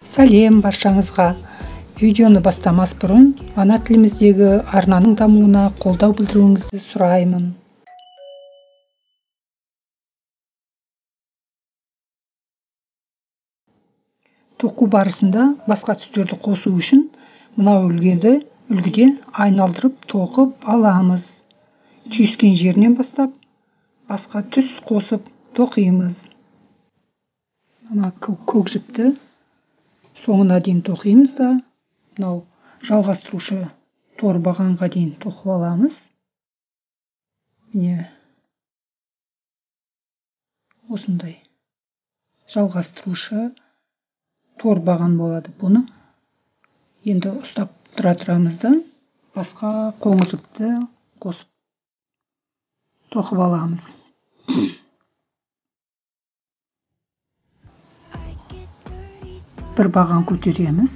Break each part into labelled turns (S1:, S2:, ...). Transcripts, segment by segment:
S1: Сәлем баршаңызға. Видеоны бастамас бұрын ана тіліміздегі арнаның дамуына қолдау білдіруіңізді сұраймын. Тоқу барысында басқа түстерді қосу үшін мынау үлгіде айналдырып тоқып аламыз. Түйіскен жерінен бастап басқа түс қосып тоқимыз. Мына көк жіпті соңына дейін тоқимыз да, мынау жалғастырушы тор бағанға дейін тоқып аламыз. Міне осындай жалғастырушы тор баған болады. Бұны енді ұстап тұрамыз да, басқа қоңыр жіпті қосып тоқып аламыз. Бір баған көтереміз.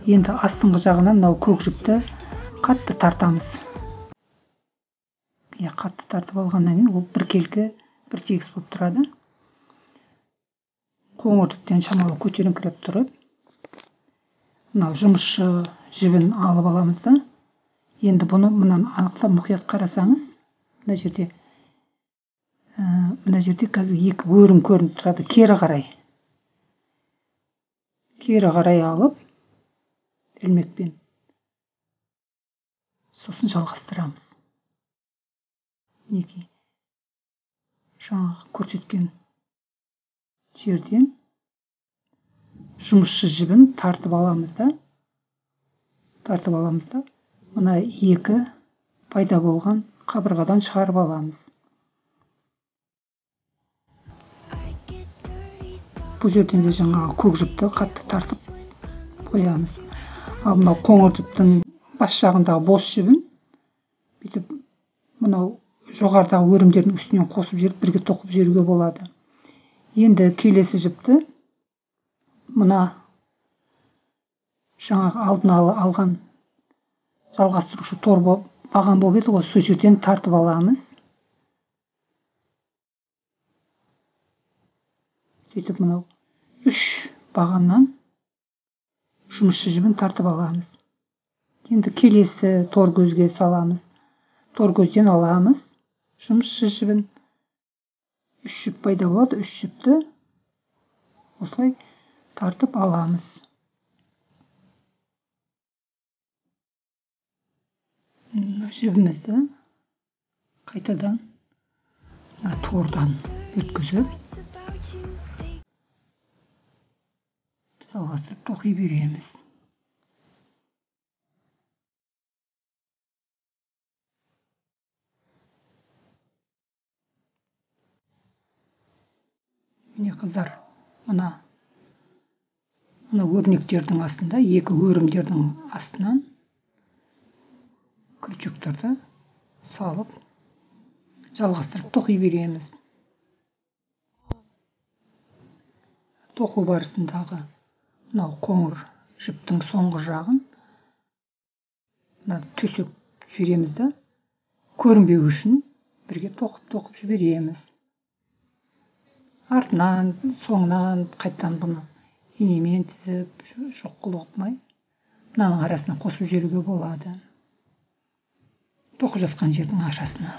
S1: Енді астыңғы жағынан мынау көк жіпті қатты тартамыз. Қатты тартып алғаннан кейін ол біркелкі, бір тегіс болып тұрады. Қоңыр жіптен шамалы көтеріңкіреп тұрып, мынау жұмысшы жібін алып аламыз да. Енді бұны мынаны анықтап мұқият қарасаңыз, мына жерде қазір екі өрім көрініп тұрады, кері қарай алып, ілмекпен сосын жалғастырамыз. Мінекей жаңағы көрсеткен жерден жұмысшы жібін тартып аламыз да, мына екі пайда болған қабырғадан шығарып аламыз. Бұл жерден де жаңағы көк жіпті қатты тартып қоямыз. Ал мынау қоңыр жіптің бас жағындағы бос жібін бүйтіп мынау жоғарыдағы өрімдердің үстінен қосып жіберіп бірге тоқып жіберуге болады. Енді келесі жіпті мына жаңағы алдын ала алған жалғастырушы тор баған болып еді ғой, сол жерден тартып аламыз. Сөйтіп мынау үш бағаннан жұмысшы жібін тартып аламыз. Енді келесі тор көзге саламыз. Тор көзден аламыз жұмысшы жібін. Үш жіп пайда болады. Үш жіпті осылай тартып аламыз. Жібімізді қайтадан тордан өткізіп жалғастырып тоқи береміз. Міне қыздар, мына өрнектердің астында, екі өрімдердің астынан крючоктерді салып жалғастырып тоқи береміз. Тоқу барысындағы мынау қоңыр жіптің соңғы жағын төсек жібереміз да, көрінбеу үшін бірге тоқып жібереміз. Артынан, соңынан қайттан бұны инемен тізіп, жоқ қылып оқымай, мынаның арасына қосып жіберуге болады. Тоқып жатқан жердің арасына.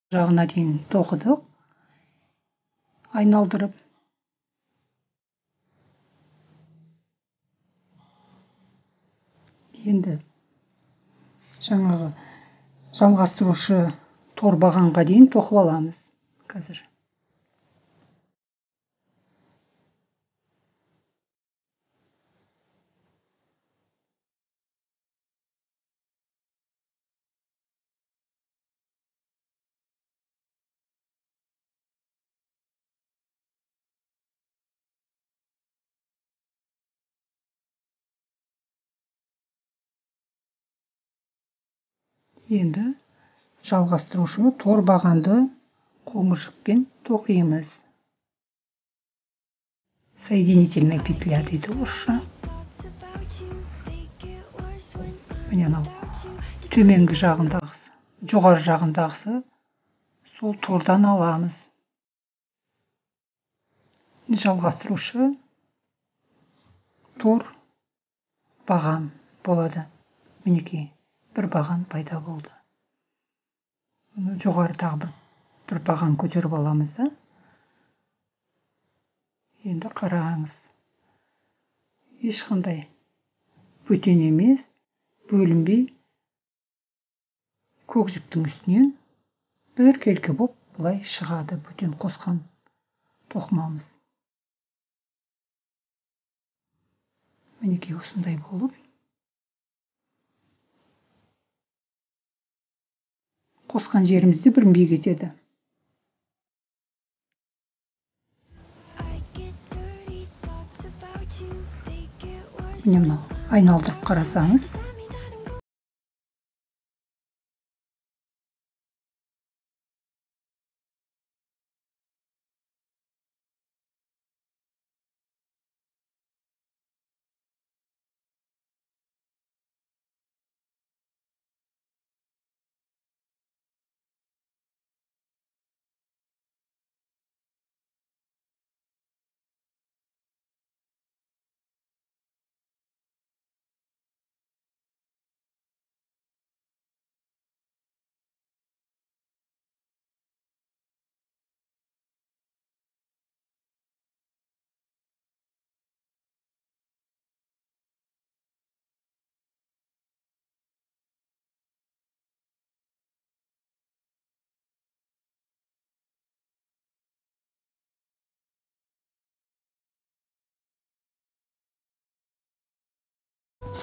S1: Жағына дейін тоқыдық. айналдырып енді жаңағы жалғастырушы тор бағанға дейін тоқып аламыз қазір. Енді жалғастырушы тор бағанды қоңыр жіппен тоқимыз. Соединительная петля дейді орысша. Міне анау төменгі жағындағысы, жоғары жағындағысы сол тордан аламыз. Жалғастырушы тор баған болады. Мінекей, бір баған пайда болды. Жоғары тағы бір баған көтеріп аламыз да. Енді қараңыз. Ешқандай бөтен емес, бөлінбей көк жіптің үстінен бір келке боп бұлай шығады бөтен қосқан тоқымамыз. Мінекей осындай болып қосқан жерімізде білінбей кетеді. Міне мынау айналдырып қарасаңыз,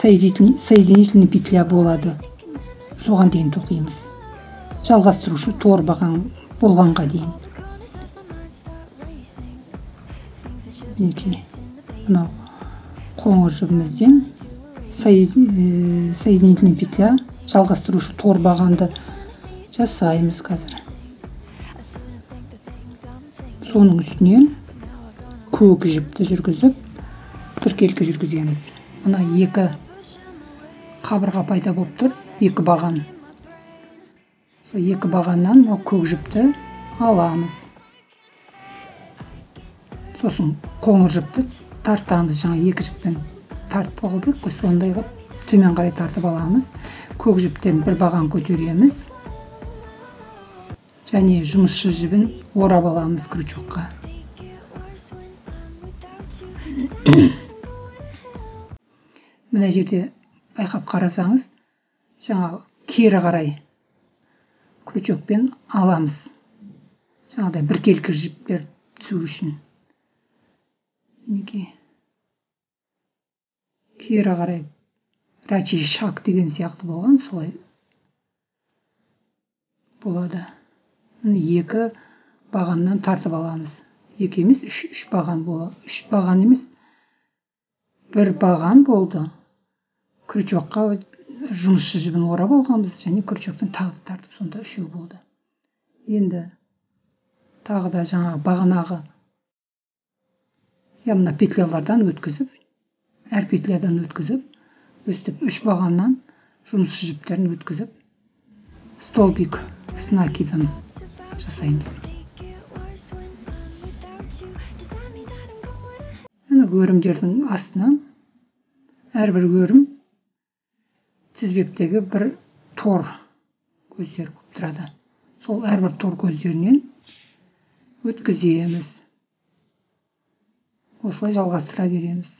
S1: соединительный петля болады. Соған дейін тоқимыз. Жалғастырушы тор баған болғанға дейін. Мінекей, мынау қоңыр жібімізден соединительный петля, жалғастырушы тор бағанды жасаймыз қазір. Соның үстінен көк жіпті жүргізіп, тіркелкі жүргіземіз. Мына екі қабырға пайда болып тұр, екі баған. Сол екі бағаннан көк жіпті аламыз. Сосын қоңыр жіпті тартамыз, жаңа екі жіппен тартып алу керек, сондай қылып төмен қарай тартып аламыз. Көк жіптен бір баған көтереміз. Және жұмысшы жібін орап аламыз крючокқа. Мына жерде байқап қарасаңыз, жаңа кері қарай крючокпен аламыз. Жаңағыдай бір келкі жіптер түсу үшін. Мінекей. Кері қарай рачий шаг деген сияқты болған, солай болады. Екі бағаннан тартып аламыз. Екі емес, үш баған болады. Үш баған емес, бір баған болды. Крючокқа жұмысшы жібін орап алғанбыз, және крючоктан тағы тартып, сонда үшеу болды. Енді тағы да жаңа бағанағы мына петлялардан өткізіп, әр петлядан өткізіп, өстіп үш бағаннан жұмысшы жіптерін өткізіп, столбик с накидом жасаймыз. Өрімдердің астынан әрбір өрім тізбектегі бір тор көздер болып тұрады. Сол әрбір тор көздерінен өткіземіз. осылай жалғастыра береміз.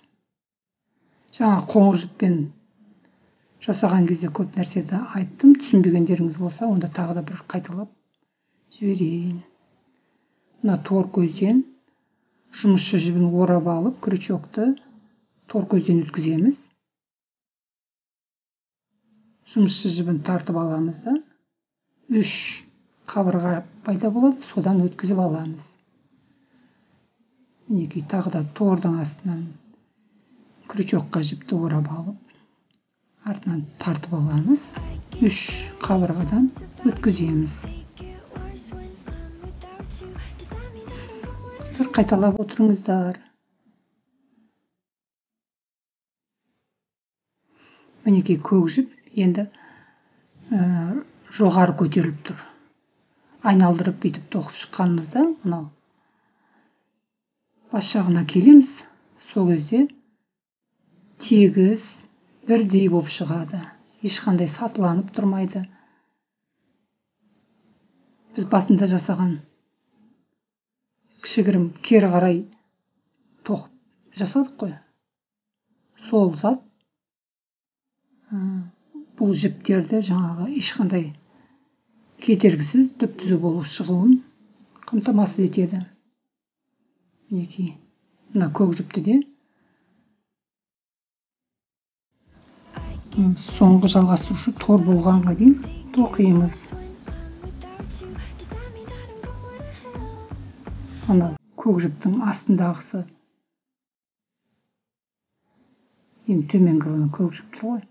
S1: Жаңа қоңыр жіппен жасаған кезде көп нәрседі айттым. Түсінбегендеріңіз болса, онда тағы да бір қайталап жіберейін. Мына тор көзден жұмысшы жібін орап алып, крючокты тор көзден өткіземіз. Жұмысшы жібін тартып аламыз да, 3 қабырға пайда болады, содан өткізіп аламыз. Мінекей, тағы да тордың астынан крючокқа жіпті орап алып, артынан тартып аламыз. 3 қабырғадан өткіземіз. Қайталап отырыңыздар. Мінекей, көк жіп енді жоғары көтеріліп тұр. Айналдырып бүйтіп тоқып шыққанымызда, мынау бас жағына келеміз. Сол кезде тегіс, бірдей болып шығады. Ешқандай сатыланып тұрмайды. Біз басында жасаған кішігірім кері қарай тоқып жасадық қой. Сол зат бұл жіптерді жаңағы ешқандай кедергісіз түп-түзу болып шығуын қамтамасыз етеді. Мінекей, мына көк жіпті де соңғы жалғастырушы тор болғанға дейін тоқимыз. Ана көк жіптің астындағысы, енді төменгі көк жіп тұр ғой.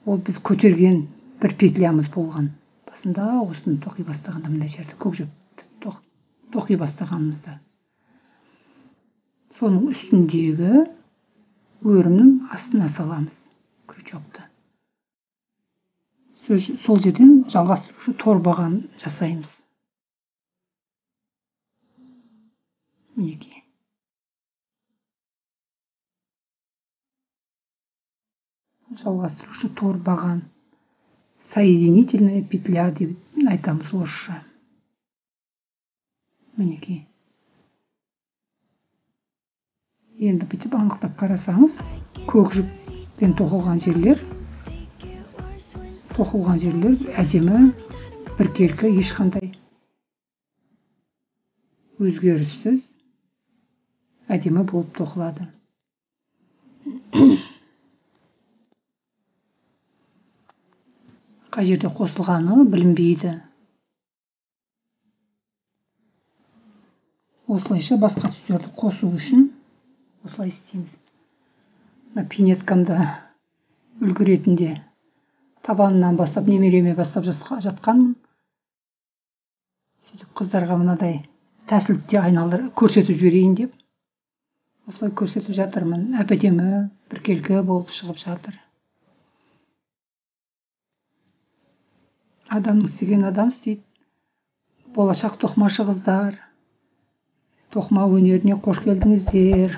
S1: Ол біз көтерген бір петлямыз болған. Басында осыны тоқи бастағанда, мына жерді көк жіпті тоқи бастағанымызда. Соның үстіндегі өрімнің астына саламыз крючокты. Сол жерден жалғастырушы тор баған жасаймыз. Мінекей. Жалғастырушы тор баған, соединительная петля деп айтамыз орысша. Мінекей. Енді бүйтіп анықтап қарасаңыз, көк жіппен тоқылған жерлер әдемі, біркелкі, ешқандай өзгеріссіз әдемі болып тоқылады. Қай жерде қосылғаны білінбейді. Осылайша басқа түстерді қосу үшін осылай істейміз. Пинеткамда үлгі ретінде табанынан бастап, немереме бастап жатқанмын. Сөйтіп қыздарға мынадай тәсілді айналдырып көрсетіп жіберейін деп, осылай көрсетіп жатырмын. Әп-әдемі, біркелкі болып шығып жатыр. Адам істеген адам істейді. Болашақ тоқымашы қыздар, тоқыма өнеріне қош келдіңіздер.